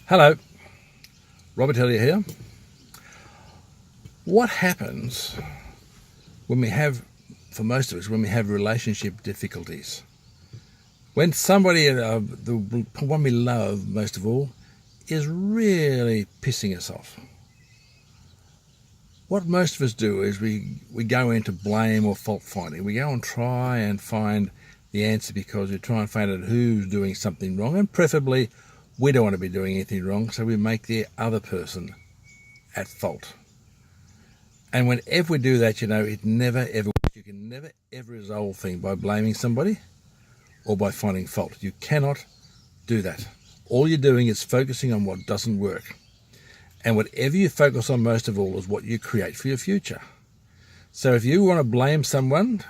Hello, Robert Elliott here. What happens when we have, for most of us, when we have relationship difficulties? When somebody, the one we love most of all, is really pissing us off. What most of us do is we go into blame or fault finding. We go and try and find the answer because we try and find out who's doing something wrong, and preferably we don't want to be doing anything wrong, so we make the other person at fault. And whenever we do that, it never ever works. You can never ever resolve things by blaming somebody or by finding fault. You cannot do that. All you're doing is focusing on what doesn't work. And whatever you focus on most of all is what you create for your future. So if you want to blame someone,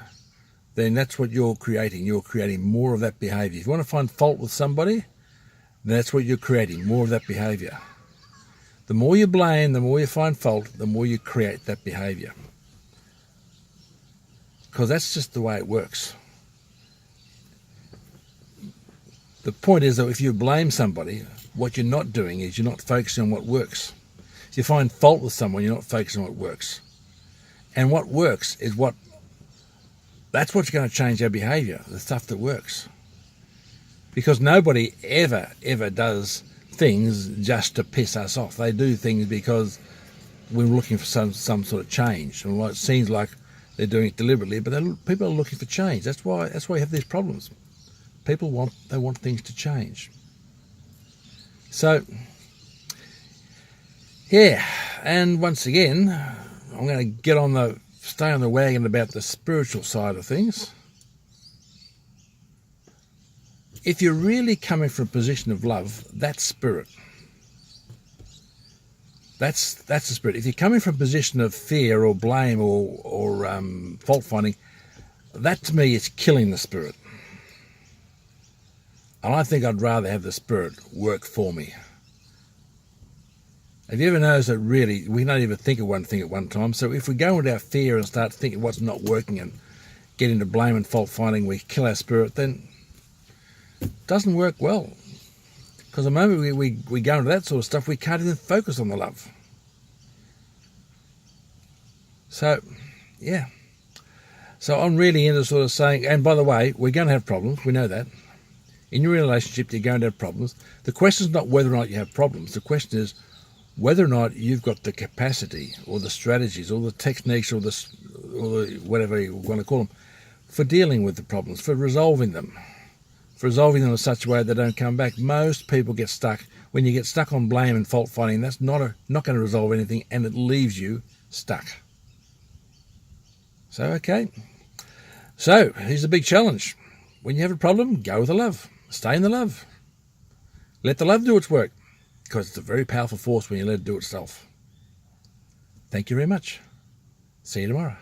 then that's what you're creating. You're creating more of that behavior. If you want to find fault with somebody, then that's what you're creating, more of that behavior. The more you blame, the more you find fault, the more you create that behavior. Because that's just the way it works. The point is that if you blame somebody, what you're not doing is you're not focusing on what works. If you find fault with someone, you're not focusing on what works. And what works is that's what's going to change our behavior, the stuff that works. Because nobody ever does things just to piss us off. They do things because we're looking for some sort of change. And it seems like they're doing it deliberately, but people are looking for change. That's why you have these problems. People want things to change. So, yeah, and once again, I'm going to stay on the wagon about the spiritual side of things. If you're really coming from a position of love, that's spirit. That's the spirit. If you're coming from a position of fear or blame or fault finding, that to me is killing the spirit. And I think I'd rather have the spirit work for me. Have you ever noticed that really we don't even think of one thing at one time? So if we go into our fear and start thinking what's not working and get into blame and fault finding, we kill our spirit, then it doesn't work well. Because the moment we go into that sort of stuff, we can't even focus on the love. So, yeah. So I'm really into sort of saying, and by the way, we're going to have problems, we know that. In your relationship, you're going to have problems. The question is not whether or not you have problems. The question is whether or not you've got the capacity or the strategies or the techniques or the whatever you want to call them for dealing with the problems, for resolving them in such a way they don't come back. Most people get stuck. When you get stuck on blame and fault finding, that's not going to resolve anything, and it leaves you stuck. So, okay. So, here's the big challenge. When you have a problem, go with the love. Stay in the love. Let the love do its work, because it's a very powerful force when you let it do itself. Thank you very much. See you tomorrow.